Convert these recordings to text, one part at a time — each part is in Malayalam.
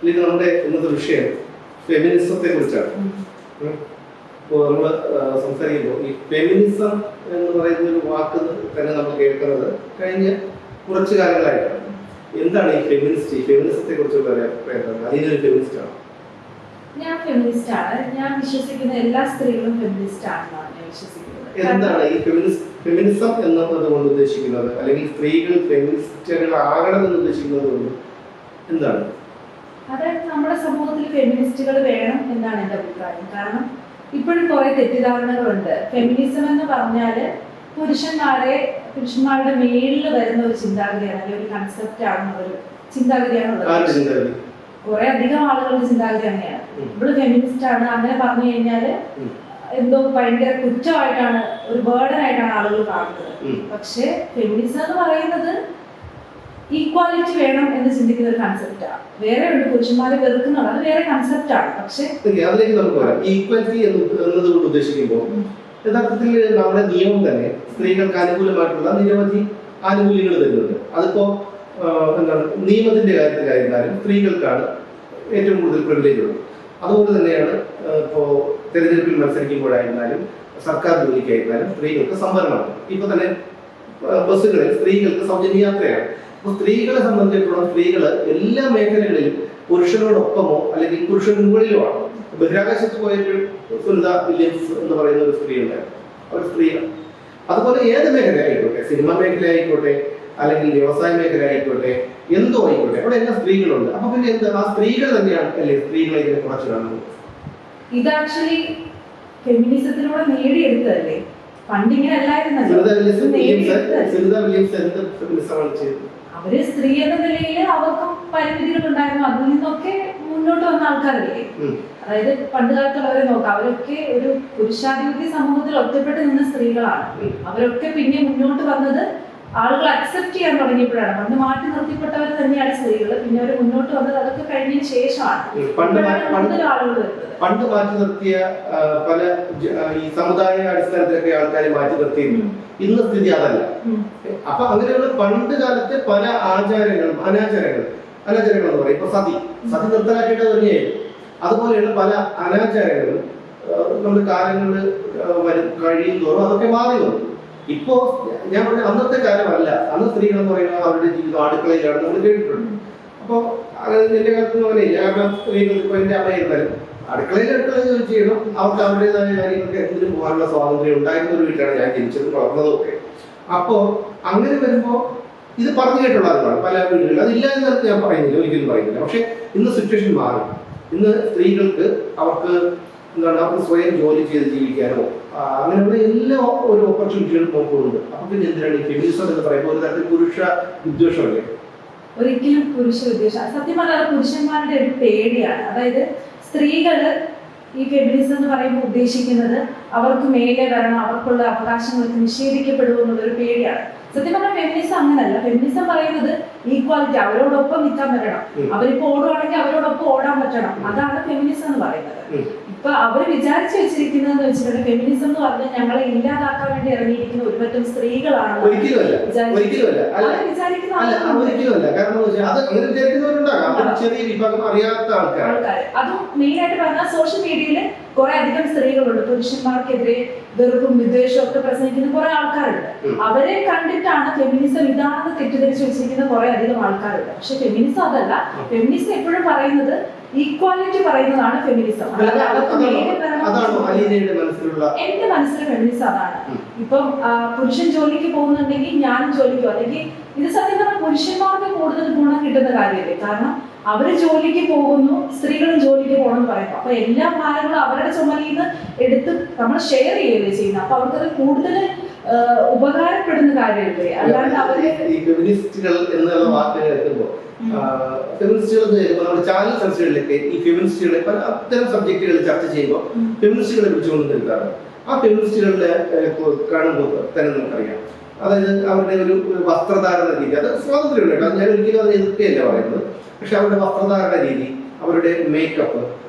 ഇത് നമ്മുടെ ഇന്നത്തെ വിഷയം ഫെമിനിസത്തെ കുറിച്ചാണ്. ഇപ്പോൾ നമ്മൾ സംസാരിക്കുമ്പോൾ ഈ ഫെമിനിസം എന്ന് പറയുന്ന ഒരു വാക്ക് തന്നെ നമ്മൾ കേൾക്കുന്നത് കഴിഞ്ഞ കുറച്ചു കാലങ്ങളായിട്ടാണ്. എന്താണ് ഈ ഫെമിനിസ്റ്റ്? ഈ ഫെമിനിസത്തെ കുറിച്ചുള്ള അഭിപ്രായം? അതിനൊരു ഫെമിനിസ്റ്റ് ആണ്. ഞാൻ ഫെമിനിസ്റ്റ് ആണ്. ഞാൻ വിശ്വസിക്കുന്ന എല്ലാ സ്ത്രീകളും ഫെമിനിസ്റ്റ് ആണെന്നാണ് ഞാൻ വിശ്വസിക്കുന്നത്. എന്താണ് ഈ ഫെമിനിസം എന്നതുകൊണ്ട് ഉദ്ദേശിക്കുന്നത്, അല്ലെങ്കിൽ സ്ത്രീകൾ ഫെമിനിസ്റ്റുകൾ ആകണമെന്ന് ഉദ്ദേശിക്കുന്നത് കൊണ്ട് എന്താണ്? അതായത് നമ്മുടെ സമൂഹത്തിൽ ഫെമിനിസ്റ്റുകൾ വേണം എന്നാണ് എൻ്റെ അഭിപ്രായം. കാരണം ഇപ്പോഴും കുറെ തെറ്റിദ്ധാരണകളുണ്ട്. ഫെമിനിസം എന്ന് പറഞ്ഞാല് പുരുഷന്മാരുടെ മേളിൽ വരുന്ന ഒരു ചിന്താഗതിയാണ്, അല്ലെങ്കിൽ ഒരു കൺസെപ്റ്റ് ആണെന്നൊരു ചിന്താഗതിയാണുള്ളത്. കുറെ അധികം ആളുകളുടെ ചിന്താഗതി അങ്ങനെയാണ്. ഇവള് ഫെമിനിസ്റ്റ് ആണ് അങ്ങനെ പറഞ്ഞു കഴിഞ്ഞാല് എന്തോ ഭയങ്കര കുറ്റമായിട്ടാണ്, ഒരു ബേർഡൻ ആയിട്ടാണ് ആളുകൾ കാണുന്നത്. പക്ഷെ ഫെമിനിസം എന്ന് പറയുന്നത് ഈക്വാലിറ്റി വേണം എന്ന് ചിന്തിക്കുന്ന ഒരു കൺസെപ്റ്റാണ്. വേറെ ഉണ്ട്, പുരുഷന്മാരെ വെറുക്കുന്നത്, അത് വേറെ കൺസെപ്റ്റാണ്. പക്ഷെ അതിലേക്ക് നമുക്ക് വരാം. ഈക്വാലിറ്റി എന്നതുകൊണ്ട് ഉദ്ദേശിക്കുമ്പോൾ യഥാർത്ഥത്തിൽ നമ്മുടെ നിയമം തന്നെ സ്ത്രീകൾക്ക് അനുകൂലമായിട്ടുള്ള നിരവധി ആനുകൂല്യങ്ങൾ തരുന്നുണ്ട്. അതിപ്പോ എന്താണ്, നിയമത്തിന്റെ കാര്യത്തിലായിരുന്നാലും സ്ത്രീകൾക്കാണ് ഏറ്റവും കൂടുതൽ പ്രിവിലേജ് ഉള്ളത്. അതുപോലെ തന്നെയാണ് ഇപ്പോൾ തെരഞ്ഞെടുപ്പിൽ മത്സരിക്കുമ്പോഴായിരുന്നാലും സർക്കാർ ജോലിക്കായിരുന്നാലും സ്ത്രീകൾക്ക് സംവരണമാണ്. ഇപ്പൊ തന്നെ ബസ്സുകളിൽ സ്ത്രീകൾക്ക് സൗജന്യ യാത്രയാണ്. അപ്പോൾ സ്ത്രീകളെ സംബന്ധിച്ചിടത്തോളം സ്ത്രീകൾ എല്ലാ മേഖലകളിലും പുരുഷനോടൊപ്പമോ അല്ലെങ്കിൽ പുരുഷന് മുകളിലോ ആണ്. ബഹിരാകാശത്ത് പോയപ്പോൾ സുനിത വില്യംസ് എന്ന് പറയുന്ന ഒരു സ്ത്രീ ഉണ്ടായിരുന്നു. അവർ സ്ത്രീയാണ്. അതുപോലെ ഏത് മേഖല ആയിക്കോട്ടെ, സിനിമ മേഖല ആയിക്കോട്ടെ, അല്ലെങ്കിൽ വ്യവസായ മേഖല ആയിക്കോട്ടെ, എന്തോ ആയിക്കോട്ടെ, അവിടെ എല്ലാ സ്ത്രീകളുണ്ട്. അപ്പൊ പിന്നെ എന്താ, ആ സ്ത്രീകൾ തന്നെയാണ് അല്ലേ സ്ത്രീകളെ ഇതിനെ കുറച്ച് കാണുന്നത്? ഇത് ആക്ച്വലി ഫെമിനിസത്തിലൂടെ നേടിയെടുത്തതല്ലേ, പണ്ടിങ്ങനെ അല്ലായിരുന്നല്ലോ. അവര് സ്ത്രീ എന്ന നിലയിൽ അവർക്കും പരിമിതികൾ ഉണ്ടായിരുന്നു. അതിൽ നിന്നൊക്കെ മുന്നോട്ട് വന്ന ആൾക്കാരല്ലേ. അതായത് പണ്ട് കാലത്തുള്ളവരെ നോക്കാം, അവരൊക്കെ ഒരു പുരുഷാധിപത്യ സമൂഹത്തിൽ ഒറ്റപ്പെട്ട് നിന്ന സ്ത്രീകളാണ്. അവരൊക്കെ പിന്നെ മുന്നോട്ട് വന്നത് ആളുകൾ അക്സെപ്റ്റ് ചെയ്യാൻ തുടങ്ങിയപ്പോഴാണ്. പണ്ട് മാറ്റി നിർത്തിപ്പെട്ടവർ തന്നെയാണ് സ്ത്രീകൾ. പിന്നെ അവർ മുന്നോട്ട് വന്നത് അതൊക്കെ കഴിഞ്ഞതിന് ശേഷമാണ് കൂടുതൽ ആളുകൾ വരുന്നത്. പണ്ട് മാറ്റി നിർത്തിയ പല ഈ സമുദായ അടിസ്ഥാനത്തിലൊക്കെ ആൾക്കാരെ മാറ്റി നിർത്തിയിരുന്നു. ഇന്ന് സ്ഥിതി അതല്ല. അപ്പൊ അങ്ങനെയുള്ള പണ്ട് കാലത്തെ പല ആചാരങ്ങളും അനാചാരങ്ങൾ എന്ന് പറയും. ഇപ്പൊ സതി നിർത്തലാക്കിയിട്ട് തന്നെയായിരുന്നു. അതുപോലെയുള്ള പല അനാചാരങ്ങളും നമ്മുടെ കാലങ്ങളിൽ കഴിയും തോറും അതൊക്കെ മാറി വന്നു. ഇപ്പോ ഞാൻ പറഞ്ഞ അന്നത്തെ കാലമല്ല. അന്ന് സ്ത്രീകൾ എന്ന് പറയുന്നത് അവരുടെ ജീവിതം അടുക്കളയിലാണ് നമ്മൾ കേട്ടിട്ടുണ്ട്. അപ്പൊ എന്റെ കാലത്ത് അങ്ങനെയില്ല. കാരണം സ്ത്രീകൾ ഇപ്പൊ എന്റെ അമ്മയിരുന്നാലും അടുക്കളയിൽ ജോലി ചെയ്യണം. അവർക്ക് അവരുടേതായ കാര്യങ്ങൾക്ക് എന്തിനും പോകാനുള്ള സ്വാതന്ത്ര്യം ഉണ്ടായിരുന്ന ഒരു വീട്ടിലാണ് ഞാൻ ജനിച്ചതും വളർന്നതും ഒക്കെ. അപ്പോ അങ്ങനെ വരുമ്പോ ഇത് പറഞ്ഞു കേട്ടുള്ള അറിവാണ് പല വീടുകളിൽ. അതില്ല എന്ന് ഞാൻ പറയുന്നില്ല, ഒരിക്കലും പറയുന്നില്ല. പക്ഷെ ഇന്ന് സിറ്റുവേഷൻ മാറി. ഇന്ന് സ്ത്രീകൾക്ക് അവർക്ക് എന്താണ്, അവർക്ക് സ്വയം ജോലി ചെയ്ത് ജീവിക്കാനോ അങ്ങനെയുള്ള എല്ലാ ഒരു ഓപ്പർച്യൂണിറ്റികളും നോക്കുന്നുണ്ട്. അപ്പൊ പിന്നെ എന്തിനാണ് ഈ ഫെമിനിസം എന്ന് പറയുമ്പോൾ ഒരു തരത്തിൽ പുരുഷ വിദ്വേഷമല്ലേ? ഒരിക്കലും പുരുഷ വിദ്വേഷം. സത്യം പറഞ്ഞാൽ പുരുഷന്മാരുടെ ഒരു പേടിയാണ്. അതായത് സ്ത്രീകള് ഈ ഫെമിനിസം എന്ന് പറയുമ്പോൾ ഉദ്ദേശിക്കുന്നത് അവർക്ക് മേലെ വരണം, അവർക്കുള്ള അവകാശങ്ങൾക്ക് നിഷേധിക്കപ്പെടുമെന്നുള്ളൊരു പേടിയാണ്. സത്യം പറഞ്ഞാൽ ഫെമിനിസം അങ്ങനല്ല. ഫെമിനിസം പറയുന്നത് ഈക്വാലിറ്റി, അവരോടൊപ്പം നിൽക്കാൻ പറ്റണം. അവരിപ്പോ ഓടുവാണെങ്കിൽ അവരോടൊപ്പം ഓടാൻ പറ്റണം. അതാണ് ഫെമിനിസം എന്ന് പറയുന്നത്. ഇപ്പൊ അവര് വിചാരിച്ചു വെച്ചിരിക്കുന്നതെന്ന് വെച്ചിട്ടുണ്ടെങ്കിൽ ഫെമിനിസം എന്ന് പറഞ്ഞാൽ ഞങ്ങളെ ഇല്ലാതാക്കാൻ വേണ്ടി ഇറങ്ങിയിരിക്കുന്ന ഒരുപറ്റം സ്ത്രീകളാണ് അതും മെയിൻ ആയിട്ട് പറഞ്ഞാൽ സോഷ്യൽ മീഡിയയിൽ കുറെ അധികം സ്ത്രീകളുണ്ട്. പുരുഷന്മാർക്കെതിരെ വെറുപ്പും വിദ്വേഷവും ഒക്കെ പ്രസംഗിക്കുന്ന കുറെ ആൾക്കാരുണ്ട്. അവരെ കണ്ടിട്ടാണ് ഫെമിനിസം ഇതാണെന്ന് തെറ്റിദ്ധരിച്ച് വെച്ചിരിക്കുന്ന കുറെ അധികം ആൾക്കാരുണ്ട്. പക്ഷെ ഫെമിനിസം അതല്ല. ഫെമിനിസം എപ്പോഴും പറയുന്നത് ഈക്വാലിറ്റി പറയുന്നതാണ് ഫെമിനിസം. എന്റെ മനസ്സിൽ ഫെമിനിസം അതാണ്. ഇപ്പം പുരുഷൻ ജോലിക്ക് പോകുന്നുണ്ടെങ്കിൽ ഞാനും ജോലിക്കോ, അല്ലെങ്കിൽ ഇത് സത്യം പറഞ്ഞാൽ പുരുഷന്മാർക്ക് കൂടുതൽ ഗുണം കിട്ടുന്ന കാര്യമല്ലേ. കാരണം അവര് ജോലിക്ക് പോകുന്നു, സ്ത്രീകളും ജോലിക്ക് പോകണം എന്ന് പറയുന്നു. അപ്പൊ എല്ലാ ഭാരങ്ങളും അവരുടെ ചുമലിൽ നിന്ന് എടുത്ത് നമ്മൾ ഷെയർ ചെയ്യുകയല്ലേ ചെയ്യുന്നത്. അപ്പൊ അവർക്കത് കൂടുതൽ ഉപകാരപ്പെടുന്ന കാര്യമല്ലേ. അല്ലാണ്ട് അവര് ഫെമിനിസ്റ്റുകൾ എന്നുള്ള വാക്കുകൾ കേൾക്കുമ്പോൾ ഫെമിനിസ്റ്റുകൾ നമ്മുടെ ചാനൽ ചർച്ചകളിലൊക്കെ ഈ ഫെമിനിസ്റ്റുകളെ പല അത്തരം സബ്ജക്റ്റുകൾ ചർച്ച ചെയ്യുമ്പോൾ ഫെമിനിസ്റ്റുകളെ കുറിച്ചുകൊണ്ട് നിൽക്കാറുണ്ട്. ആ ഫെമിനിസ്റ്റുകളുടെ കാണുമ്പോൾ തന്നെ നമുക്കറിയാം, അതായത് അവരുടെ ഒരു വസ്ത്രധാരണ രീതി, അത് സ്വാതന്ത്ര്യമുണ്ട് കേട്ടോ, ഞാൻ ഒരിക്കലും അത് എതിർക്കുകയല്ല പറയുന്നത്. പക്ഷെ അവരുടെ വസ്ത്രധാരണ രീതി, അവരുടെ മേക്കപ്പ്,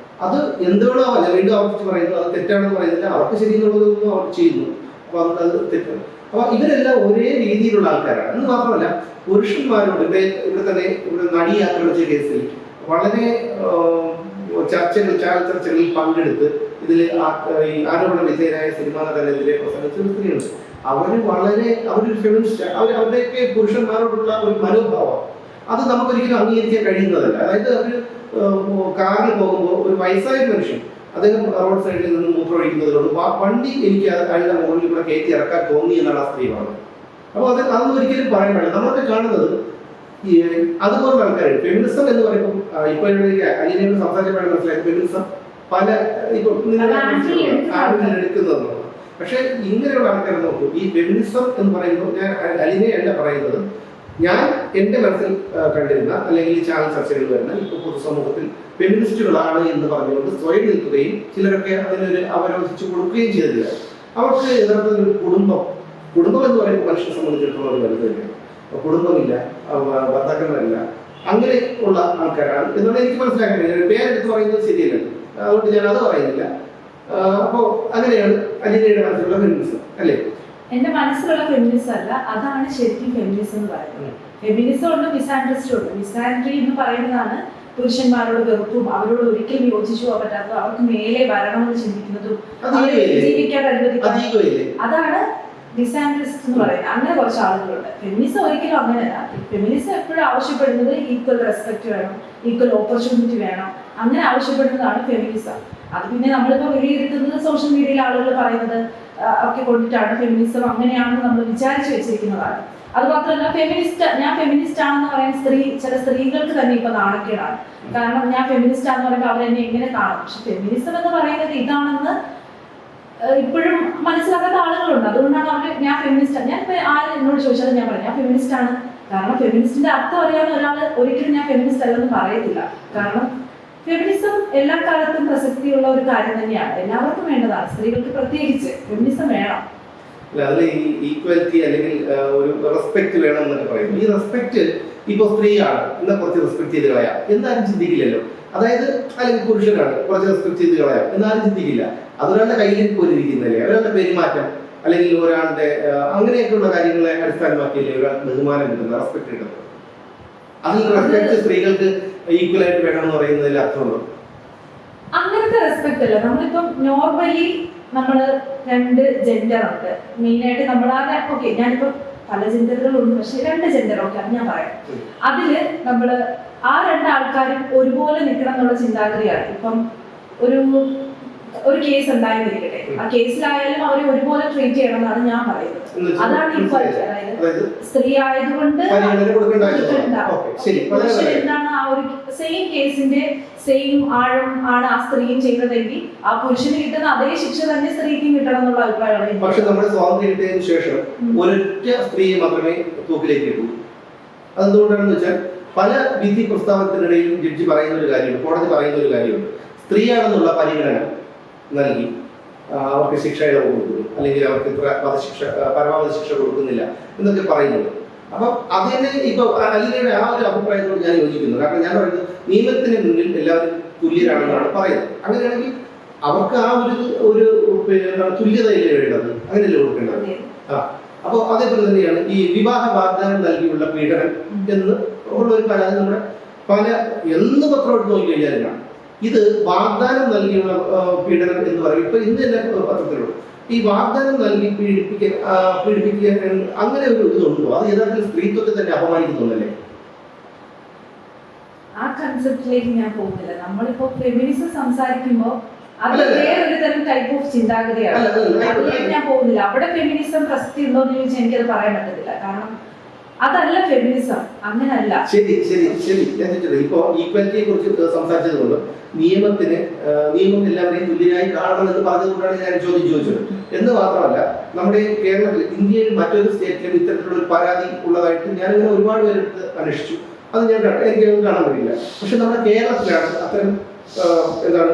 അത് എന്തുകൊണ്ടോ അല്ല, വീണ്ടും ആവർത്തിച്ച് പറയുന്നു, അത് തെറ്റാണെന്ന് പറയുന്നില്ല. അവർക്ക് ശരിയെന്നുള്ളതൊന്നും അവർ ചെയ്യുന്നു. അപ്പൊ അത് തെറ്റാണ്. അപ്പൊ ഇവരെല്ലാം ഒരേ രീതിയിലുള്ള ആൾക്കാരാണ്. എന്ന് മാത്രമല്ല പുരുഷന്മാരോട് ഇവിടെ തന്നെ ഇവിടെ നടി ആക്രമിച്ച കേസിൽ വളരെ ചാനൽ ചർച്ചകളിൽ പങ്കെടുത്ത് ഇതിൽ ഈ ആരോപണ വിധേയരായ സിനിമാ നടനെതിരെ പ്രസംഗിച്ച ഒരു സ്ത്രീയുണ്ട്. അവരൊരു ഫെമിനിസ്റ്റ്, അവരുടെയൊക്കെ പുരുഷന്മാരോടുള്ള ഒരു മനോഭാവം അത് നമുക്കൊരിക്കലും അംഗീകരിക്കാൻ കഴിയുന്നതല്ല. അതായത് അവർ കാറിൽ പോകുമ്പോൾ ഒരു വയസ്സായ മനുഷ്യൻ അദ്ദേഹം റോഡ് സൈഡിൽ നിന്ന് മൂത്രമൊഴിക്കുന്നത് കൊണ്ട് വണ്ടി എനിക്ക് അതിന്റെ മുകളിൽ കൂടെ കയറ്റി ഇറക്കാൻ തോന്നി എന്നാണ് ആ സ്ത്രീ പറഞ്ഞത്. അപ്പോൾ അതൊന്നും ഒരിക്കലും പറയാൻ പാടില്ല. നമ്മളൊക്കെ കാണുന്നത് അതുപോലുള്ള ആൾക്കാർ ഫെമിനിസം എന്ന് പറയുമ്പോൾ ഇപ്പൊ അലിനോട് സംസാരിച്ചപ്പോഴാണ് മനസ്സിലായത് ഫെമിനിസം പല ഇപ്പൊ എടുക്കുന്നതെന്നുള്ളത്. പക്ഷെ ഇങ്ങനെയുള്ള ആൾക്കാർ നോക്കൂ, ഈ ഫെമിനിസം എന്ന് പറയുമ്പോൾ ഞാൻ അലിനെ അല്ല പറയുന്നത്, ഞാൻ എന്റെ മനസ്സിൽ കണ്ടിരുന്ന അല്ലെങ്കിൽ ഈ ചാനൽ ചർച്ചകൾ വരുന്ന ഇപ്പൊ പൊതുസമൂഹത്തിൽ ഫെമിനിസ്റ്റുകളാണ് എന്ന് പറഞ്ഞുകൊണ്ട് സ്വയം നിൽക്കുകയും ചിലരൊക്കെ അതിനൊരു അവരോധിച്ചു കൊടുക്കുകയും ചെയ്തില്ല. അവർക്ക് യഥാർത്ഥത്തിൽ ഒരു കുടുംബം എന്ന് പറയുമ്പോൾ മനുഷ്യനെ സംബന്ധിച്ചിടത്തോളം ഒരു വലുത് തന്നെയാണ്. കുടുംബമില്ല, ഭർത്താക്കന്മാരില്ല, അങ്ങനെ ഉള്ള ആൾക്കാരാണ് എന്നാണ് എനിക്ക് മനസ്സിലാക്കുന്നത്. പേരെടുത്ത് പറയുന്നത് ശരിയല്ല, അതുകൊണ്ട് ഞാൻ അത് പറയുന്നില്ല. അപ്പോ അങ്ങനെയാണ് അലിനയുടെ മനസ്സിലുള്ള ഫെമിനിസം അല്ലേ? എന്റെ മനസ്സിലുള്ള ഫെമിനിസം അല്ല, അതാണ് ശരിക്കും ഫെമിനിസം എന്ന് പറയുന്നത്. ഫെമിനിസം ഉണ്ട്, മിസാൻഡ്രിസ്റ്റും ഉണ്ട്. മിസാൻഡ്രി എന്ന് പറയുന്നതാണ് പുരുഷന്മാരോട് വെറുപ്പും അവരോട് ഒരിക്കലും യോജിച്ചു പോകാൻ പറ്റാത്തതും അവർക്ക് മേലെ വരണമെന്ന് ചിന്തിക്കുന്നതും അവരെ ജീവിക്കാൻ അനുവദിക്കുന്നത്, അതാണ് ഡിസാൻഡ്രിസ്റ്റ് എന്ന് പറയുന്നത്. അങ്ങനെ കുറച്ച് ആളുകളുണ്ട്. ഫെമിനിസം ഒരിക്കലും അങ്ങനെയല്ല. ഫെമിനിസം എപ്പോഴും ആവശ്യപ്പെടുന്നത് ഈക്വൽ റെസ്പെക്ട് വേണം, ഈക്വൽ ഓപ്പർച്യൂണിറ്റി വേണം, അങ്ങനെ ആവശ്യപ്പെടുന്നതാണ് ഫെമിനിസം. അത് പിന്നെ നമ്മളിപ്പോൾ വിലയിരുത്തുന്നത് സോഷ്യൽ മീഡിയയിൽ ആളുകൾ പറയുന്നത് ഒക്കെ കൊണ്ടിട്ടാണ് ഫെമിനിസം അങ്ങനെയാണെന്ന് നമ്മൾ വിചാരിച്ചു വെച്ചിരിക്കുന്നതാണ്. അത് മാത്രമല്ല, ഞാൻ ഫെമിനിസ്റ്റ് ആണെന്ന് പറയുന്ന ചില സ്ത്രീകൾക്ക് തന്നെ ഇപ്പൊ നാണക്കേടാണ്. കാരണം ഞാൻ ഫെമിനിസ്റ്റ് ആണെന്ന് പറയുമ്പോൾ അവരെന്നെ എങ്ങനെ കാണും. പക്ഷെ ഫെമിനിസം എന്ന് പറയുന്നത് ഇതാണെന്ന് ഇപ്പോഴും മനസ്സിലാക്കാത്ത ആളുകളുണ്ട്. അതുകൊണ്ടാണ് അവർ ഞാൻ ഫെമിനിസ്റ്റ്, ഞാൻ ആരും എന്നോട് ചോദിച്ചാലും ഞാൻ പറയാം ഞാൻ ഫെമിനിസ്റ്റ് ആണ്. കാരണം ഫെമിനിസ്റ്റിന്റെ അർത്ഥം അറിയാവുന്ന ഒരാൾ ഒരിക്കലും ഞാൻ ഫെമിനിസ്റ്റ് അല്ലെന്ന് പറയത്തില്ല. കാരണം ഫെമിനിസം എല്ലാ കാലത്തും പ്രസക്തിയുള്ള ഒരു കാര്യം തന്നെയാണ്, എല്ലാവർക്കും വേണ്ടതാണ്, സ്ത്രീകൾക്ക് പ്രത്യേകിച്ച് ഫെമിനിസം വേണം. അതിൽ ഈക്വാലിറ്റി അല്ലെങ്കിൽ ഒരു റെസ്പെക്ട് വേണം എന്നൊക്കെ പറയുന്നു. ഈ റെസ്പെക്ട് ഇപ്പൊ സ്ത്രീയാണ് എന്നാ കുറച്ച് റെസ്പെക്ട് ചെയ്ത് കളയാം എന്നാരും ചിന്തിക്കില്ലല്ലോ. അതായത് അല്ലെങ്കിൽ പുരുഷനാണ് കുറച്ച് റെസ്പെക്ട് ചെയ്ത് കളയാം എന്നാരും ചിന്തിക്കില്ല. അതൊരാളുടെ കയ്യിലേക്ക് പോലിരിക്കുന്നതല്ലേ, ഒരാളുടെ പെരുമാറ്റം അല്ലെങ്കിൽ ഒരാളുടെ അങ്ങനെയൊക്കെയുള്ള കാര്യങ്ങളെ അടിസ്ഥാനമാക്കിയല്ലേ ഒരാൾക്ക് ബഹുമാനം കിട്ടുന്നത്, റെസ്പെക്ട് കിട്ടുന്നത്. അതിൽ റെസ്പെക്ട് സ്ത്രീകൾക്ക് ഈക്വൽ ആയിട്ട് വേണമെന്ന് പറയുന്നതിൽ അർത്ഥമുണ്ടോ? അങ്ങനത്തെ റെസ്പെക്ട് അല്ല. നമ്മളിപ്പം നോർമലി നമ്മള് രണ്ട് ജെൻഡർ ഉണ്ട് മെയിനായിട്ട്. ഓക്കെ, ഞാനിപ്പോ പല ജെൻഡറുകളുണ്ട്, പക്ഷെ രണ്ട് ജെൻഡർ ഒക്കെ ഞാൻ പറയാം. അതില് നമ്മള് ആ രണ്ടാൾക്കാരും ഒരുപോലെ നിൽക്കണം എന്നുള്ള ചിന്താഗതിയാണ്. ഇപ്പം ഒരു കേസ് ഉണ്ടായിരിക്കട്ടെ, ആ കേസിലായാലും അവരെ ഒരുപോലെ ട്രീറ്റ് ചെയ്യണം എന്നാണ് ഞാൻ പറയുന്നത്. അതാണ് ഈക്വാലിറ്റി. അതായത് സ്ത്രീ ആയതുകൊണ്ട് എന്താണ് ആ ഒരു സെയിം കേസിന്റെ സെയിം ആഴം ആണ് ആ സ്ത്രീയും ചെയ്യുന്നതെങ്കിൽ ആ പുരുഷന് കിട്ടുന്ന അതേ ശിക്ഷ തന്നെ സ്ത്രീക്കും കിട്ടണം എന്നുള്ള അഭിപ്രായമാണ്. പക്ഷെ നമ്മുടെ സ്വാതന്ത്ര്യം കിട്ടിയതിനു ശേഷം ഒരൊറ്റ സ്ത്രീയെ മാത്രമേ തൂക്കിലേക്ക് ഇട്ടൂ. അതെന്തുകൊണ്ടാണെന്ന് വെച്ചാൽ പല വിധി പ്രസ്താവത്തിനിടയിലും ജഡ്ജി പറയുന്ന ഒരു കാര്യമുണ്ട്, കോടതി പറയുന്ന ഒരു കാര്യമുണ്ട്. സ്ത്രീയാണെന്നുള്ള പരിഗണന നൽകി അവർക്ക് ശിക്ഷ ഇളവ് കൊടുക്കുന്നു, അല്ലെങ്കിൽ അവർക്ക് ഇത്ര പരമാവധി ശിക്ഷ കൊടുക്കുന്നില്ല എന്നൊക്കെ പറയുന്നുണ്ട്. അപ്പൊ അത് തന്നെ ഇപ്പൊ അലിനയുടെ ആ ഒരു അഭിപ്രായത്തോട് ഞാൻ യോജിക്കുന്നു. കാരണം ഞാൻ പറയുന്നത് നിയമത്തിന് മുന്നിൽ എല്ലാവരും തുല്യരാണെന്നാണ് പറയുന്നത്. അങ്ങനെയാണെങ്കിൽ അവർക്ക് ആ ഒരു തുല്യതയല്ലേ വേണ്ടത്, അങ്ങനെയല്ലേ കൊടുക്കേണ്ടത്. അപ്പൊ അതേപോലെ തന്നെയാണ് ഈ വിവാഹ വാഗ്ദാനം നൽകിയുള്ള പീഡനം എന്ന് ഉള്ള ഒരു പരാതി നമ്മുടെ എന്ന് പത്രം എടുത്ത് നോക്കിക്കഴിഞ്ഞാൽ ഇത് വാഗ്ദാനം നൽകിയുള്ള പീഡനം എന്ന് പറയും. ഇപ്പൊ ഇന്ന് തന്നെ പത്രത്തിലുണ്ട് ഈ വാഗ്ദാനം നൽകി പീഡിപ്പിക്കുക അങ്ങനെ ഒരു ഇതുണ്ടോ? അത് യഥാർത്ഥത്തിൽ സ്ത്രീത്വത്തെ തന്നെ അപമാനിക്കുന്നുണ്ടല്ലേ? ആ കൺസെപ്റ്റിലേക്ക് ഞാൻ പോകുന്നില്ല. നമ്മളിപ്പോ ഫെമിനിസം സംസാരിക്കുമ്പോൾ അത് വേറൊരു തരം ടൈപ്പ് ഓഫ് ചിന്താഗതിയാണ്. അതിലേക്ക് ഞാൻ പോകുന്നില്ല. അവിടെ ഫെമിനിസം പ്രസക്തി ഉണ്ടോ എന്ന് ചോദിച്ചാൽ എനിക്കത് പറയാൻ പറ്റത്തില്ല. കാരണം അതല്ല ഫെമിനിസം, അങ്ങനല്ല. ശരി ഇപ്പോ ഈക്വാലിറ്റിയെ കുറിച്ച് സംസാരിച്ചത് കൊണ്ട് നിയമം എല്ലാവരെയും തുല്യമായി കാണണമെന്ന് പറഞ്ഞതുകൊണ്ടാണ് ഞാൻ ചോദിച്ചത് എന്ന് മാത്രമല്ല, നമ്മുടെ കേരളത്തിൽ ഇന്ത്യയിൽ മറ്റൊരു സ്റ്റേറ്റിലും ഇത്തരത്തിലുള്ള ഒരു പരാതി ഉള്ളതായിട്ട് ഞാനിങ്ങനെ ഒരുപാട് പേരെടുത്ത് അന്വേഷിച്ചു. അത് എനിക്കൊന്നും കാണാൻ പറ്റില്ല. പക്ഷെ നമ്മുടെ കേരളത്തിലാണ് അത്തരം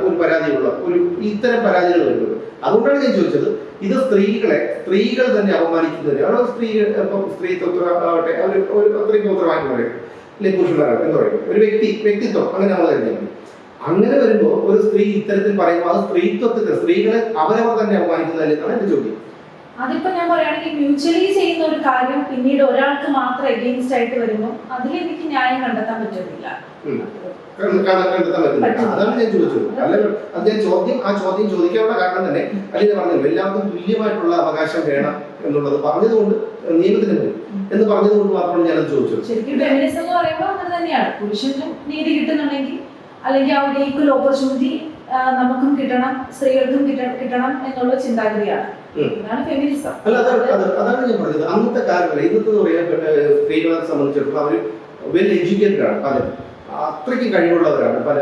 ഒരു പരാതിയുള്ള ഇത്തരം പരാതികൾ വരുന്നത്. അതുകൊണ്ടാണ് ഞാൻ ചോദിച്ചത്, ഇത് സ്ത്രീകൾ തന്നെ അപമാനിക്കുന്നതിന് അവിടെ സ്ത്രീത്വമാവട്ടെ അത്രയും ഉത്തരവാദിത്വം പറയും, അല്ലെങ്കിൽ പുരുഷന്മാരാണ് എന്താ പറയുക ഒരു വ്യക്തിത്വം അങ്ങനെ നമ്മൾ കരുതുന്നത്. അങ്ങനെ വരുമ്പോൾ ഒരു സ്ത്രീ ഇത്തരത്തിൽ പറയുമ്പോൾ അത് സ്ത്രീകളെ അവരവർ തന്നെ അപമാനിക്കുന്നതല്ലെന്നാണ് എന്റെ ചോദ്യം. അതിപ്പോ ഞാൻ പറയുകയാണെങ്കിൽ മ്യൂച്വലി ചെയ്യുന്ന ഒരു കാര്യം പിന്നീട് ഒരാൾക്ക് മാത്രം എഗെയിൻസ്റ്റ് ആയിട്ട് വരുമ്പോൾ അതിൽ എനിക്ക് ന്യായം കണ്ടെത്താൻ പറ്റുന്നില്ല. കണ്ടെത്താൻ പറ്റുന്നില്ല. അതാണ് ഞാൻ ചോദിച്ചത്. അല്ലെങ്കിൽ അദ്ദേഹം ചോദ്യം ചോദിക്കാനുള്ള കാരണം തന്നെ അല്ലെങ്കിൽ പറഞ്ഞത് എല്ലാവർക്കും തുല്യമായിട്ടുള്ള അവകാശം വേണം എന്നുള്ളത് പറഞ്ഞതുകൊണ്ട് നിയമത്തിന് മുന്നിൽ എന്ന് പറഞ്ഞതുകൊണ്ട് മാത്രമാണ് ഞാനത് ചോദിച്ചത്. ശരിക്കും ഫെമിനിസം എന്ന് പറയുമ്പോൾ അങ്ങനെ തന്നെയാണ്. പുരുഷനും നീതി കിട്ടുന്നുണ്ടെങ്കിൽ അല്ലെങ്കിൽ ആ ഒരു ഈക്വൽ ഓപ്പർച്യൂണിറ്റി നമുക്കും കിട്ടണം, സ്ത്രീകൾക്കും കിട്ടണം എന്നുള്ള ചിന്താഗതിയാണ്. അതാണ് ഫെമിനിസം. അല്ല, അതാണ് ഞാൻ പറഞ്ഞത്. അന്നത്തെ കാലങ്ങളിൽ ഇന്നത്തെ പറയാൻ സ്ത്രീകളെ സംബന്ധിച്ചിടത്തോളം അവർ വെൽ എഡ്യൂക്കേറ്റഡ് ആണ്. പലരും അത്രയ്ക്ക് കഴിവുള്ളവരാണ്. പല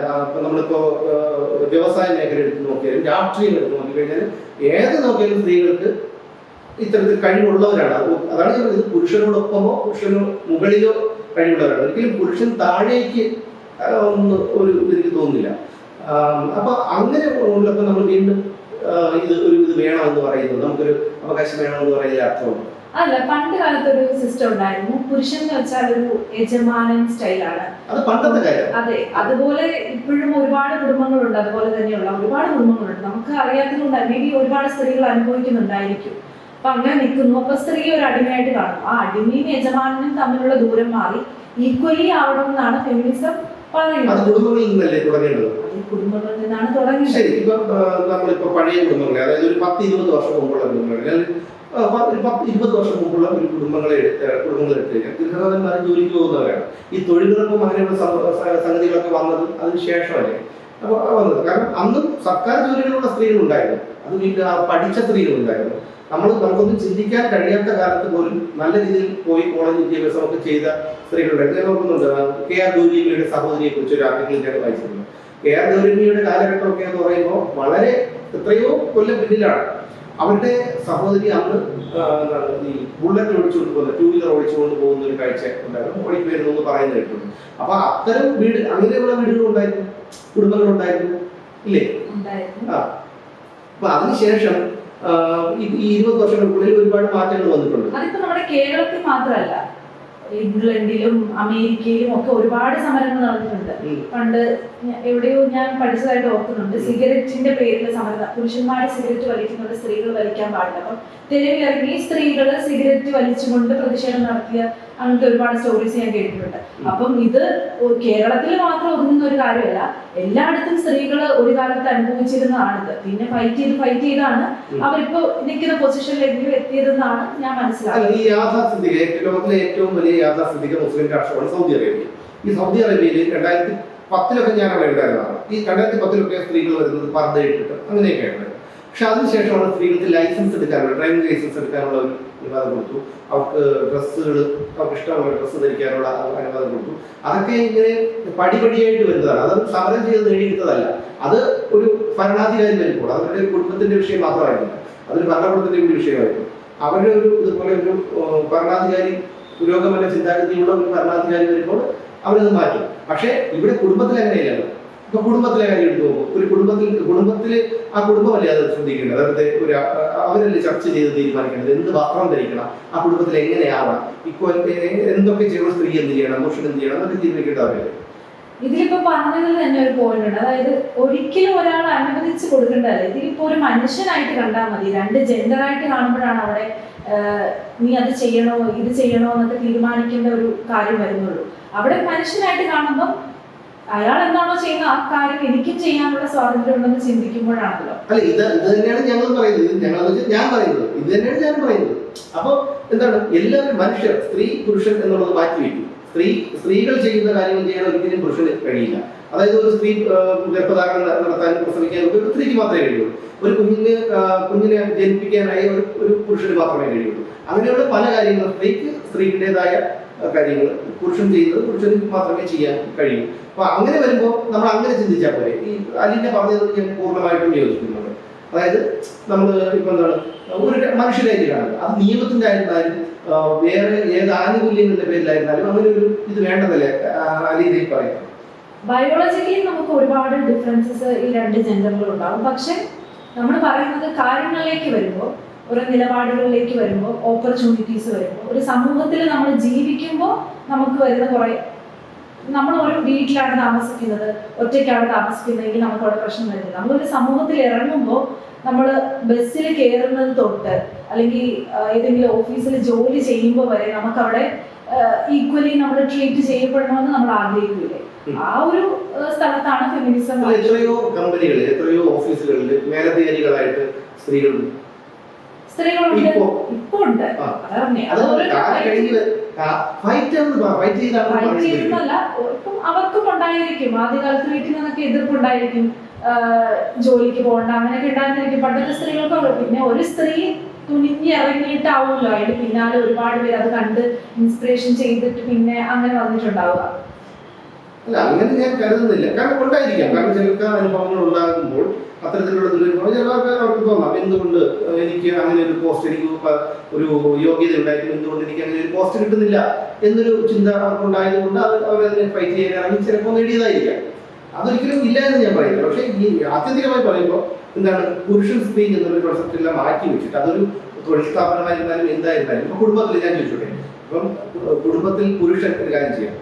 നമ്മളിപ്പോ വ്യവസായ മേഖല എടുത്ത് നോക്കിയാലും രാഷ്ട്രീയം എടുത്ത് നോക്കിക്കഴിഞ്ഞാൽ ഏത് നോക്കിയാലും സ്ത്രീകൾക്ക് ഇത്തരത്തിൽ കഴിവുള്ളവരാണ്. അതാണ് ഞാൻ പറയുന്നത്. പുരുഷനോടൊപ്പമോ പുരുഷന് മുകളിലോ കഴിവുള്ളവരാണ്. ഒരിക്കലും പുരുഷൻ താഴേക്ക് ഒരു എനിക്ക് തോന്നുന്നില്ല. അപ്പൊ അങ്ങനെ ഉള്ളപ്പോ നമ്മൾ വീണ്ടും ഇത് വേണമെന്ന് പറയുന്നത്, നമുക്കൊരു അവകാശം വേണമെന്ന് പറയുന്നതിൽ അർത്ഥമുണ്ട്. അല്ല, പണ്ട് കാലത്ത് ഒരു സിസ്റ്റം ഉണ്ടായിരുന്നു. പുരുഷൻ എന്ന് വെച്ചാൽ ഒരു യജമാനൻ സ്റ്റൈലാണ്. അത് പണ്ടത്തെ കാര്യം. അതെ, അതുപോലെ ഇപ്പോഴും ഒരുപാട് കുടുംബങ്ങളുണ്ട്. അതുപോലെ തന്നെയുള്ള ഒരുപാട് കുടുംബങ്ങളുണ്ട്. നമുക്ക് അറിയാത്തതുകൊണ്ട് മേ ബി ഒരുപാട് സ്ത്രീകൾ അനുഭവിക്കുന്നുണ്ടായിരിക്കും. അപ്പൊ അങ്ങനെ നിൽക്കുന്നു. അപ്പൊ സ്ത്രീ ഒരു അടിമയായിട്ട് കാണും. ആ അടിമയും യജമാനും തമ്മിലുള്ള ദൂരം മാറി ഈക്വലി ആവണം എന്നാണ് ഫെമിനിസം പറയുന്നത്. കുടുംബങ്ങളിൽ നിന്നല്ലേ തുടങ്ങേണ്ടത്? കുടുംബങ്ങളിൽ നിന്നാണ് തുടങ്ങുന്നത്. ശരി. ഇപ്പൊ നമ്മളിപ്പോ പഴയ കുടുംബങ്ങളെ, അതായത് ഒരു 10-20 വർഷം മുമ്പുള്ള കുടുംബങ്ങളെ, ഒരു 10-20 വർഷം മുമ്പുള്ള ഒരു കുടുംബങ്ങൾ എടുത്ത് കഴിഞ്ഞാൽ ഗൃഹനാഥന്മാർ ജോലിക്ക് പോകുന്നവരാണ്. ഈ തൊഴിലുറപ്പും അങ്ങനെയുള്ള സംഗതികളൊക്കെ വന്നത് അതിന് ശേഷമല്ലേ അപ്പൊ വന്നത്. കാരണം അന്നും സർക്കാർ ജോലികളുള്ള സ്ത്രീകളുണ്ടായിരുന്നു, അത് വീട്ടിൽ പഠിച്ച സ്ത്രീകളുണ്ടായിരുന്നു. നമുക്കൊന്നും ചിന്തിക്കാൻ കഴിയാത്ത കാലത്ത് പോലും നല്ല രീതിയിൽ പോയി കോളേജ് വിദ്യാഭ്യാസമൊക്കെ ചെയ്ത സ്ത്രീകളുണ്ടായിരുന്നു. ഞാൻ നോക്കുന്നുണ്ട് KR ഗൗരിയമ്മയുടെ സഹോദരിയെ കുറിച്ച് ഒരു ആർട്ടിക്കിൾ ഞാൻ വായിച്ചിരുന്നു. KR ഗൗരിയമ്മയുടെ കാലഘട്ടമൊക്കെ എന്ന് പറയുമ്പോൾ വളരെ എത്രയോ കൊല്ലം പിന്നിലാണ്. അവരുടെ സഹോദരി അന്ന് ഈ ബുള്ളറ്റ് ഓടിച്ചുകൊണ്ട് പോകുന്ന, 2 വീലർ ഓടിച്ചുകൊണ്ട് പോകുന്ന ഒരു കാഴ്ച ഉണ്ടായിരുന്നു. ഓടിക്കുവരുന്നു എന്ന് പറയുന്നത് കേട്ടിട്ടുണ്ട്. അപ്പൊ അത്തരം വീട്, അങ്ങനെയുള്ള വീടുകളുണ്ടായിരുന്നു, കുടുംബങ്ങളുണ്ടായിരുന്നു, ഇല്ലേ? അപ്പൊ അതിനുശേഷം ഈ 20 വർഷങ്ങൾക്കുള്ളിൽ ഒരുപാട് മാറ്റങ്ങൾ വന്നിട്ടുണ്ട്. അതിപ്പോ നമ്മുടെ കേരളത്തിൽ മാത്രമല്ല, ഇംഗ്ലണ്ടിലും അമേരിക്കയിലും ഒക്കെ ഒരുപാട് സമരങ്ങൾ നടന്നിട്ടുണ്ട്. പണ്ട് എവിടെയോ ഞാൻ പഠിച്ചതായിട്ട് ഓർക്കുന്നുണ്ട്. സിഗരറ്റിന്റെ പേരിൽ സമരം. പുരുഷന്മാരെ സിഗരറ്റ് വലിക്കുന്നുണ്ട്, സ്ത്രീകൾ വലിക്കാൻ പാടില്ല. അപ്പം തെരുവിലിറങ്ങി സ്ത്രീകൾ സിഗരറ്റ് വലിച്ചുകൊണ്ട് പ്രതിഷേധം നടത്തിയ അങ്ങനത്തെ ഒരുപാട് സ്റ്റോറീസ് ഞാൻ കേട്ടിട്ടുണ്ട്. അപ്പം ഇത് കേരളത്തിൽ മാത്രം ഒതുങ്ങുന്ന ഒരു കാര്യമല്ല. എല്ലായിടത്തും സ്ത്രീകൾ ഒരു കാലത്ത് അനുഭവിച്ചിരുന്നതാണിത്. പിന്നെ ഫൈറ്റ് ചെയ്താണ് അവരിപ്പോ നിൽക്കുന്ന പൊസിഷനിലേക്ക് എത്തിയതെന്നാണ് ഞാൻ മനസ്സിലാക്കുന്നത്. ഈ യാഥാസ്ഥിതിക ലോകത്തിലെ ഏറ്റവും വലിയ യാഥാസ്ഥിതിക മുസ്ലിം രാഷ്ട്രമാണ് സൗദി അറേബ്യ. ഈ സൗദി അറേബ്യയിൽ 2010 ഞാൻ അവിടെ ഉണ്ടായിരുന്നതാണ്. ഈ 2010 സ്ത്രീകൾ വരുന്നത് പർദ്ദ ഇട്ടിട്ട് അങ്ങനെയൊക്കെയാണ്. പക്ഷെ അതിനുശേഷമാണ് സ്ത്രീകൾക്ക് ലൈസൻസ് എടുക്കാനുള്ള, ഡ്രൈവിംഗ് ലൈസൻസ് എടുക്കാനുള്ള ഒരു അനുവാദം കൊടുത്തു. അവർക്ക് ഡ്രസ്സുകൾ, അവർക്ക് ഇഷ്ടമുള്ള ഡ്രസ്സ് ധരിക്കാനുള്ള അനുവാദം കൊടുത്തു. അതൊക്കെ ഇങ്ങനെ പടിപടിയായിട്ട് വരുന്നതാണ്. അത് സമരം ചെയ്ത് നേടിയെടുത്തതല്ല. അത് ഒരു ഭരണാധികാരി വരുമ്പോൾ അവരുടെ ഒരു കുടുംബത്തിന്റെ വിഷയം മാത്രമായിരുന്നു, അതൊരു ഭരണകൂടത്തിന്റെ കൂടി വിഷയമായിരുന്നു. അവരുടെ ഒരു ഇതുപോലെ ഒരു ഭരണാധികാരി, പുരോഗമന ചിന്താഗതിയുള്ള ഒരു ഭരണാധികാരി വരുമ്പോൾ അവരത് മാറ്റും. പക്ഷേ ഇവിടെ കുടുംബത്തിൽ അങ്ങനെയല്ലല്ലോ. ഇപ്പൊ കുടുംബത്തിലെ കാര്യം എടുത്തു പോകും. ഒരു കുടുംബത്തില് ആ കുടുംബമല്ലേ അത് ശ്രദ്ധിക്കേണ്ടത്. അതായത് അവരല്ലേ ചർച്ച ചെയ്ത് തീരുമാനിക്കേണ്ടത് എന്ത് വസ്ത്രം ധരിക്കണം, ആ കുടുംബത്തിൽ എങ്ങനെയാവണം, ഇപ്പൊ എന്തൊക്കെ ചെയ്യണം, സ്ത്രീ എന്ത് ചെയ്യണം, പുരുഷൻ എന്ത് ചെയ്യണം എന്നൊക്കെ തീരുമാനിക്കേണ്ടവരല്ലേ. ഇതിലിപ്പോ പറഞ്ഞതിൽ തന്നെ ഒരു പോയിന്റ് ഉണ്ട്. അതായത് ഒരിക്കലും ഒരാൾ അനുവദിച്ച് കൊടുക്കേണ്ടതല്ല. ഇതിലിപ്പോ ഒരു മനുഷ്യനായിട്ട് കണ്ടാൽ മതി. 2 ജെൻഡറായിട്ട് കാണുമ്പോഴാണ് അവിടെ നീ അത് ചെയ്യണോ ഇത് ചെയ്യണോ എന്നൊക്കെ തീരുമാനിക്കേണ്ട ഒരു കാര്യം വരുന്നുള്ളൂ. അവിടെ മനുഷ്യനായിട്ട് കാണുമ്പോൾ അയാൾ എന്താണോ ചെയ്യുന്നത് ആ കാര്യം എനിക്കും ചെയ്യാനുള്ള സ്വാതന്ത്ര്യം ഉണ്ടെന്ന് ചിന്തിക്കുമ്പോഴാണല്ലോ. അല്ല, ഇത് തന്നെയാണ് ഞങ്ങൾ പറയുന്നത്. ഞാൻ പറയുന്നത് ഇത് തന്നെയാണ് ഞാൻ പറയുന്നത്. അപ്പൊ എന്താണ്, എല്ലാവരും മനുഷ്യർ, സ്ത്രീ പുരുഷൻ എന്നുള്ളത് മാറ്റിവെക്കും. സ്ത്രീകൾ ചെയ്യുന്ന കാര്യങ്ങൾ ചെയ്യാൻ ഒരിക്കലും പുരുഷന് കഴിയില്ല. അതായത് ഒരു സ്ത്രീ ഗർഭധാരണം നടത്താൻ, പ്രസവിക്കാൻ ഒരു സ്ത്രീക്ക് മാത്രമേ കഴിയുള്ളൂ. ഒരു കുഞ്ഞിനെ ജനിപ്പിക്കാനായി ഒരു പുരുഷന് മാത്രമേ കഴിയുള്ളൂ. അങ്ങനെയുള്ള പല കാര്യങ്ങളും സ്ത്രീയുടേതായ കാര്യങ്ങൾ പുരുഷൻ ചെയ്യുന്നത് പുരുഷന് മാത്രമേ ചെയ്യാൻ കഴിയൂ. അപ്പൊ അങ്ങനെ വരുമ്പോൾ നമ്മൾ അങ്ങനെ ചിന്തിച്ചാൽ പോലെ. ഈ അലിന്റെ പറഞ്ഞത് ഞാൻ പൂർണ്ണമായിട്ടും യോജിക്കുന്നുണ്ട്. അതായത് നമ്മൾ ഇപ്പൊ എന്താണ് ഒരു മനുഷ്യരായിട്ട് കാണുന്നത്, അത് നിയമത്തിന്റെ ആയിരുന്നാലും വേറെ ഏത് ആനുകൂല്യങ്ങളുടെ പേരിലായിരുന്നാലും അങ്ങനെ ഒരു ഇത് വേണ്ടതല്ലേ അലിയിൽ പറയുന്നത്. ബയോളജിക്കലി നമുക്ക് ഒരുപാട് ഡിഫറൻസസ് ഈ 2 ജെൻഡറിലും ഉണ്ടാവും. പക്ഷെ നമ്മൾ പറയുന്നത് കാര്യങ്ങളിലേക്ക് വരുമ്പോൾ, ഓരോ നിലപാടുകളിലേക്ക് വരുമ്പോൾ, ഓപ്പർച്യൂണിറ്റീസ് വരുമ്പോൾ, ഒരു സമൂഹത്തിൽ നമ്മൾ ജീവിക്കുമ്പോൾ നമുക്ക് വരുന്ന കുറെ, നമ്മൾ ഒരു വീട്ടിലാണ് താമസിക്കുന്നത്, ഒറ്റയ്ക്കാണ് താമസിക്കുന്നതെങ്കിൽ നമുക്ക് അവിടെ പ്രശ്നം വരുന്നില്ല. നമ്മളൊരു സമൂഹത്തിൽ ഇറങ്ങുമ്പോൾ നമ്മൾ ബസ്സിൽ കയറുന്നത് തൊട്ട് അല്ലെങ്കിൽ ഏതെങ്കിലും ഓഫീസിൽ ജോലി ചെയ്യുമ്പോൾ വരെ നമുക്ക് അവിടെ ഈക്വലി നമ്മൾ ട്രീറ്റ് ചെയ്യപ്പെടണമെന്ന് നമ്മൾ ആഗ്രഹിക്കില്ലേ? ആ ഒരു സ്ഥലത്താണ് ഫെമിനിസം. എത്രയോ കമ്പനികളിൽ, എത്രയോ ഓഫീസുകളിൽ മേലധികാരികളായിട്ട് സ്ത്രീകളുണ്ട്. ഇപ്പൊ ഉണ്ട്. ഇപ്പം അവർക്കും ഉണ്ടായിരിക്കും ആദ്യകാലത്ത് വീട്ടിൽ നിന്നൊക്കെ എതിർപ്പുണ്ടായിരിക്കും, ജോലിക്ക് പോകണ്ട അങ്ങനെയൊക്കെ ഉണ്ടായിരുന്നിരിക്കും പണ്ടത്തെ സ്ത്രീകൾക്ക്. പിന്നെ ഒരു സ്ത്രീ തുണിഞ്ഞ് ഇറങ്ങിയിട്ടാവുമല്ലോ അതിന്റെ പിന്നാലെ ഒരുപാട് പേര് അത് കണ്ട് ഇൻസ്പിറേഷൻ ചെയ്തിട്ട് പിന്നെ അങ്ങനെ വന്നിട്ടുണ്ടാവുക. അല്ല, അങ്ങനെ ഞാൻ കരുതുന്നില്ല. കാരണം ഉണ്ടായിരിക്കാം. കാരണം ചിലർക്ക് അനുഭവങ്ങൾ ഉണ്ടാകുമ്പോൾ അത്തരത്തിലുള്ള ദുരനുഭവം ചിലർക്ക് അവർക്ക് തോന്നാം, എന്തുകൊണ്ട് എനിക്ക് അങ്ങനെ ഒരു പോസ്റ്റ്, എനിക്ക് ഒരു യോഗ്യത ഉണ്ടായിരുന്നു, എന്തുകൊണ്ട് എനിക്ക് അങ്ങനെ ഒരു പോസ്റ്റ് കിട്ടുന്നില്ല എന്നൊരു ചിന്ത അവർക്ക് ഉണ്ടായതുകൊണ്ട് അവരതിനെ ഫൈറ്റ് ചെയ്യാനാണെങ്കിൽ ചിലപ്പോൾ നേടിയതായിരിക്കാം. അതൊരിക്കലും ഇല്ല എന്ന് ഞാൻ പറയുന്നില്ല. പക്ഷേ ഈ ആത്യന്തികമായി പറയുമ്പോൾ എന്താണ്, പുരുഷൻ സ്ത്രീ എന്നൊരു കോൺസെപ്റ്റ് എല്ലാം മാറ്റി വെച്ചിട്ട് അതൊരു തൊഴിൽ സ്ഥാപനമായിരുന്നാലും എന്തായിരുന്നാലും ഇപ്പൊ കുടുംബത്തിൽ ഞാൻ ചോദിച്ചോട്ടെ, ഇപ്പം കുടുംബത്തിൽ പുരുഷൻ ഒരു കാര്യം ചെയ്യാം,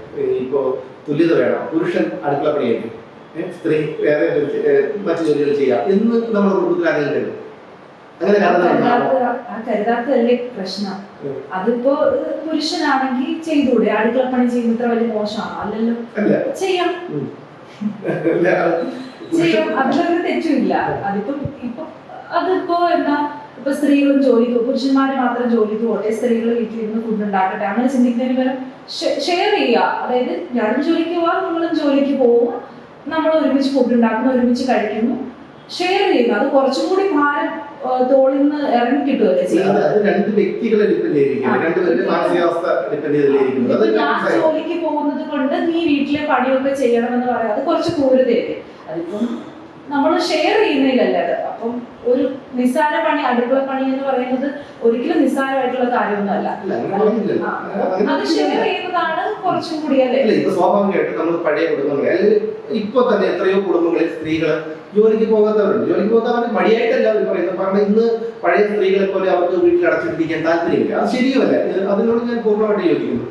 ഇപ്പോ തുല്യത വേണം, പുരുഷൻ അടുക്കള പണിയായിരിക്കും, സ്ത്രീ വേറെ മറ്റു ജോലികൾ ചെയ്യാം എന്ന് നമ്മുടെ കുടുംബത്തിൽ ആരെങ്കിലും കരുതും? അങ്ങനെ കരുതാത്തതല്ലേ പ്രശ്നം. അതിപ്പോ പുരുഷനാണെങ്കിൽ ചെയ്തൂടെ? അടുക്കള പണി ചെയ്യുന്നത്ര വലിയ മോശമാണോ? അല്ലല്ലോ, ചെയ്യാം ചെയ്യാം, അതിലൊരു തെറ്റുമില്ല. അതിപ്പം അതിപ്പോ എന്താ, ഇപ്പൊ സ്ത്രീകളും ജോലിക്ക്, പുരുഷന്മാര് മാത്രം ജോലിക്ക് പോട്ടെ, സ്ത്രീകൾ വീട്ടിലിരുന്ന് ഫുഡ് ഉണ്ടാക്കട്ടെ, അങ്ങനെ ചിന്തിക്കുന്നതിന് പകരം ഷെയർ ചെയ്യുക. അതായത് ഞാനും ജോലിക്ക് പോവാം, നിങ്ങളും ജോലിക്ക് പോവുക, നമ്മൾ ഒരുമിച്ച് ഫുഡ് ഉണ്ടാക്കുന്നു, ഒരുമിച്ച് കഴിക്കുന്നു, ഷെയർ ചെയ്യുക. അത് കുറച്ചും കൂടി ഭാരം തോളിൽ നിന്ന് ഇറങ്ങി കിട്ടുമല്ലേ ചെയ്യുന്നത്. ഞാൻ ജോലിക്ക് പോകുന്നത് കൊണ്ട് നീ വീട്ടിലെ പണിയൊക്കെ ചെയ്യണമെന്ന് പറയാം, അത് കുറച്ച് ക്രൂരതയല്ലേ. അതിപ്പം നമ്മൾ ഷെയർ ചെയ്യുന്നില്ലല്ലേ അത്. അപ്പം ഒരു നിസ്സാര പണി, അടുക്കള പണി എന്ന് പറയുന്നത് ഒരിക്കലും നിസ്സാരമായിട്ടുള്ള കാര്യമൊന്നുമല്ല. അത് ഷെയർ ചെയ്യുന്നതാണ് കുറച്ചും കൂടി അല്ലേ. സ്വാഭാവികമായിട്ട് നമ്മൾ പഴയ കുടുംബങ്ങളെ, അല്ലെങ്കിൽ ഇപ്പൊ തന്നെ എത്രയോ കുടുംബങ്ങളിൽ സ്ത്രീകൾ ജോലിക്ക് പോകാത്തവരുണ്ട്. ജോലിക്ക് പോകാത്തവർ മടിയായിട്ടല്ല അവർ പറയുന്നത്. കാരണം ഇന്ന് പഴയ സ്ത്രീകളെ പോലെ അവർക്ക് വീട്ടിൽ അടച്ചിട്ടിരിക്കാൻ താല്പര്യമില്ല. അത് ശരിയുമല്ല, അതിനോട് ഞാൻ പൂർണ്ണമായിട്ട് യോജിക്കുന്നു.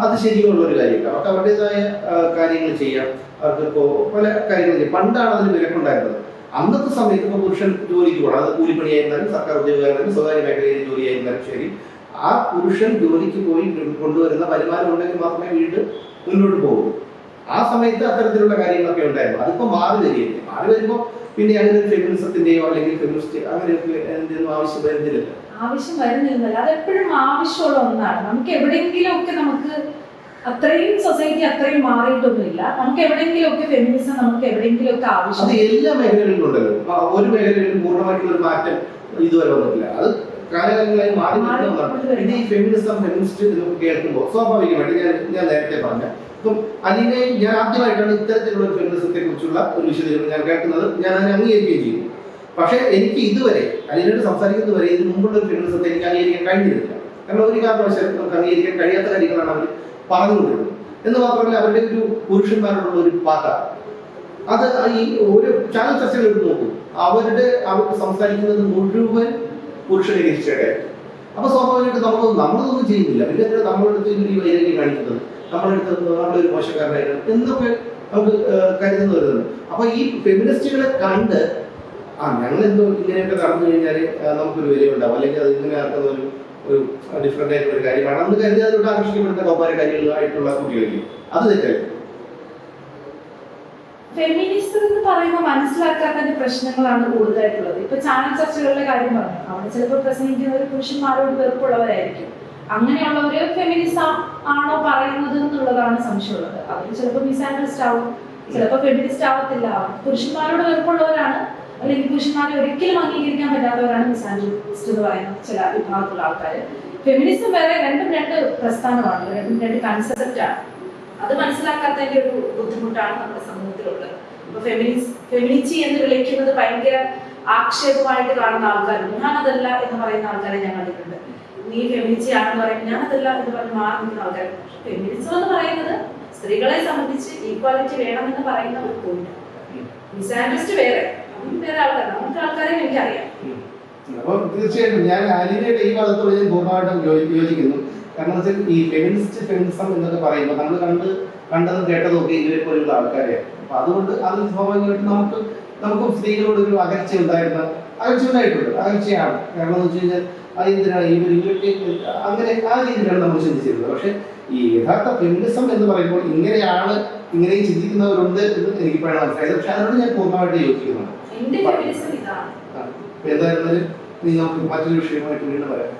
അത് ശരിയുള്ള ഒരു കാര്യമില്ല. അവർക്ക് അവരുടേതായ കാര്യങ്ങൾ ചെയ്യാം, അവർക്ക് ഇപ്പോൾ പല കാര്യങ്ങൾ ചെയ്യാം. പണ്ടാണ് അതിന് വിലക്കുണ്ടായിരുന്നത്. അന്നത്തെ സമയത്ത് ഇപ്പോൾ പുരുഷൻ ജോലിക്ക് പോകണം, അത് കൂലിപ്പണിയായിരുന്നാലും സർക്കാർ ഉദ്യോഗമായിരുന്നാലും സ്വകാര്യ മേഖലയിൽ ജോലിയായിരുന്നാലും ശരി, ആ പുരുഷൻ ജോലിക്ക് പോയി കൊണ്ടുവരുന്ന വരുമാനം ഉണ്ടെങ്കിൽ മാത്രമേ വീട് മുന്നോട്ട് പോകുള്ളൂ. ആ സമയത്ത് അത്തരത്തിലുള്ള കാര്യങ്ങളൊക്കെ ഉണ്ടായിരുന്നു. അതിപ്പോ മാറി വരികയില്ല. മാറി വരുമ്പോൾ പിന്നെ അങ്ങനെ ഒരു ഫെമിനിസത്തിന്റെയോ അല്ലെങ്കിൽ ഫെമിനിസ്റ്റ് അങ്ങനെയൊക്കെ എന്തെങ്കിലും ആവശ്യം വരുന്നില്ല. ആവശ്യം വരുന്നില്ല, അതെപ്പോഴും ആവശ്യമുള്ള ഒന്നാണ്. നമുക്ക് എവിടെയെങ്കിലും ഒക്കെ നമുക്ക് അത്രയും സൊസൈറ്റി അത്രയും മാറിയിട്ടൊന്നുമില്ല. നമുക്ക് എവിടെയെങ്കിലും ഒക്കെ ഫെമിനിസം നമുക്ക് എവിടെയെങ്കിലും ഒക്കെ ആവശ്യം. അത് എല്ലാ മേഖലകളിലും ഉണ്ടല്ലോ. ഒരു മേഖലയിലും പൂർണ്ണമായിട്ടുള്ള ഒരു മാറ്റം ഇതുവരെ വന്നിട്ടില്ല. അത് കാലഘട്ടങ്ങളായി മാറി വരുന്നതാണ്. ഇത് ഈ ഫെമിനിസം, ഫെമിനിസ്റ്റ് ഇതൊക്കെ കേൾക്കുമ്പോൾ സ്വാഭാവികമായിട്ട് ഞാൻ നേരത്തെ പറഞ്ഞ ഇപ്പം അലീനെ ഞാൻ ആദ്യമായിട്ടാണ് ഇത്തരത്തിലുള്ള ഒരു ഫെമിനിസത്തെ കുറിച്ചുള്ള ഒരു വിശദീകരണം ഞാൻ കേൾക്കുന്നത്. ഞാൻ അതിനെ അംഗീകരിക്കുകയും ചെയ്തു. പക്ഷേ എനിക്ക് ഇതുവരെ അലീനോട് സംസാരിക്കുന്നത് വരെ ഇതിന് മുമ്പുള്ള ഒരു ഫെമിനിസത്തെ എനിക്ക് അംഗീകരിക്കാൻ കഴിഞ്ഞിരുന്നില്ല. കാരണം ഒരു കാരണവശാലും നമുക്ക് അംഗീകരിക്കാൻ കഴിയാത്ത കാര്യങ്ങളാണ് അവർ പറഞ്ഞുകൊണ്ടിരുന്നത്. എന്ന് മാത്രമല്ല അവരുടെ ഒരു പുരുഷന്മാരോടുള്ള ഒരു പാത, അത് ഈ ഒരു ചാനൽ ചർച്ചകൾ എടുത്ത് നോക്കും, അവർക്ക് സംസാരിക്കുന്നത് മുഴുവൻ പുരുഷനെ തിരിച്ചേടെ. അപ്പൊ സ്വാഭാവികമായിട്ട് നമ്മളൊന്നും ചെയ്യുന്നില്ല. പിന്നെ നമ്മളെടുത്ത് ഈ വൈരാഗ്യം കാണിക്കുന്നത്, നമ്മളൊരു മോശക്കാരനായിട്ട് എന്നൊക്കെ നമുക്ക് കരുതുന്ന വരുന്നുണ്ട്. അപ്പൊ ഈ ഫെമിനിസ്റ്റുകളെ കണ്ട് ഞങ്ങളെന്തോ ഇങ്ങനെയൊക്കെ നടന്നു കഴിഞ്ഞാൽ നമുക്കൊരു വിലയുണ്ടാവും, അല്ലെങ്കിൽ അത് ഇങ്ങനെ നടക്കുന്ന ഒരു ഡിഫറെന്റ് ആയിട്ടുള്ള ഒരു കാര്യമാണ് അന്ന് കരുതി അതിലൂടെ ആകർഷിക്കപ്പെടുന്ന കൗമാര കാര്യങ്ങളായിട്ടുള്ള കുട്ടികളില്ലേ, അത് തെറ്റായിരുന്നു. ഫെമിനിസം എന്ന് പറയുമ്പോൾ മനസ്സിലാക്കാത്തതിന്റെ പ്രശ്നങ്ങളാണ് കൂടുതലായിട്ടുള്ളത്. ഇപ്പൊ ചാനൽ ചർച്ചകളുടെ കാര്യം പറഞ്ഞു, അവിടെ ചിലപ്പോൾ പ്രസംഗിക്കുന്നവർ പുരുഷന്മാരോട് വെറുപ്പുള്ളവരായിരിക്കും. അങ്ങനെയുള്ളവര് ഫെമിനിസം ആണോ പറയുന്നത് എന്നുള്ളതാണ് സംശയമുള്ളത്. അവർ ചിലപ്പോൾ മിസാൻഡ്രിസ്റ്റ് ആവും, ചിലപ്പോൾ ഫെമിനിസ്റ്റ് ആവത്തില്ല. പുരുഷന്മാരോട് വെറുപ്പുള്ളവരാണ്, അല്ലെങ്കിൽ പുരുഷന്മാരെ ഒരിക്കലും അംഗീകരിക്കാൻ പറ്റാത്തവരാണ് മിസാൻഡ്രിസ്റ്റ് എന്ന് പറയുന്ന ചില വിഭാഗത്തിലുള്ള ആൾക്കാർ. ഫെമിനിസം വേറെ, രണ്ടും രണ്ട് പ്രസ്ഥാനമാണ്, രണ്ടും രണ്ട് കൺസെപ്റ്റാണ്. അത് മനസ്സിലാക്കാത്തതിന്റെ ഒരു ബുദ്ധിമുട്ടാണ് നമ്മുടെ സമൂഹത്തിലുള്ളത്. ഇപ്പൊ ഫെമിനിറ്റി എന്ന് വിളിക്കുന്നത് ഭയങ്കര ആക്ഷേപമായിട്ട് കാണുന്ന ആൾക്കാരുണ്ട്. ഞാനതല്ല എന്ന് പറയുന്ന ആൾക്കാരെ ഞാൻ കണ്ടിട്ടുണ്ട്. നീ ഫെമിനിറ്റി ആണെന്ന് പറയുമ്പോൾ ഞാനതല്ല എന്ന് പറഞ്ഞ് മാറി നിൽക്കുന്ന ആൾക്കാരുണ്ട്. ഫെമിനിസം എന്ന് പറയുന്നത് സ്ത്രീകളെ സംബന്ധിച്ച് ഈക്വാലിറ്റി വേണമെന്ന് പറയുന്ന ഒരു പോയിന്റ്. മിസാൻഡ്രിസ്റ്റ് വേറെ ആൾക്കാർ, നമുക്ക് ആൾക്കാരെ എനിക്കറിയാം. അപ്പോൾ തീർച്ചയായിട്ടും ഞാൻ അലീനയുടെ ഈ ഭാഗത്തോട് ഞാൻ പൂർണ്ണമായിട്ടും യോജിക്കുന്നു. കാരണം വെച്ചാൽ ഈ ഫെമിനിസം എന്നൊക്കെ പറയുമ്പോൾ നമ്മൾ കണ്ടതും കേട്ടതും ഒക്കെ ഇവരെ പോലുള്ള ആൾക്കാരെയാണ്. അപ്പൊ അതുകൊണ്ട് അതിൽ സ്വാഭാവികമായിട്ട് നമുക്കും സ്ത്രീകളോട് ഒരു അകർച്ച ഉണ്ടായിരുന്ന അകൽച്ചയുണ്ടായിട്ടുണ്ട്, അകൽച്ചയാണ്. കാരണം എന്ന് വെച്ച് കഴിഞ്ഞാൽ അതെന്തിനാണ് ഇവർക്ക് അങ്ങനെ ആ രീതിയിലാണ് നമ്മൾ ചിന്തിച്ചിരുന്നത്. പക്ഷെ ഈ യഥാർത്ഥ ഫെമിനിസം എന്ന് പറയുമ്പോൾ ഇങ്ങനെയാണ്, ഇങ്ങനെയും ചിന്തിക്കുന്നവരുണ്ട് എന്ന് എനിക്കിപ്പോഴാണ് മനസ്സിലായത്. പക്ഷെ അതിനോട് ഞാൻ പൂർണ്ണമായിട്ട് യോജിക്കുന്നതാണ്. എന്റെ ഫെമിനിസം ഇതാണ്. എന്തായിരുന്നാലും നിങ്ങൾക്ക് മറ്റൊരു വിഷയമായിട്ട് വീണ്ടും പറയാം.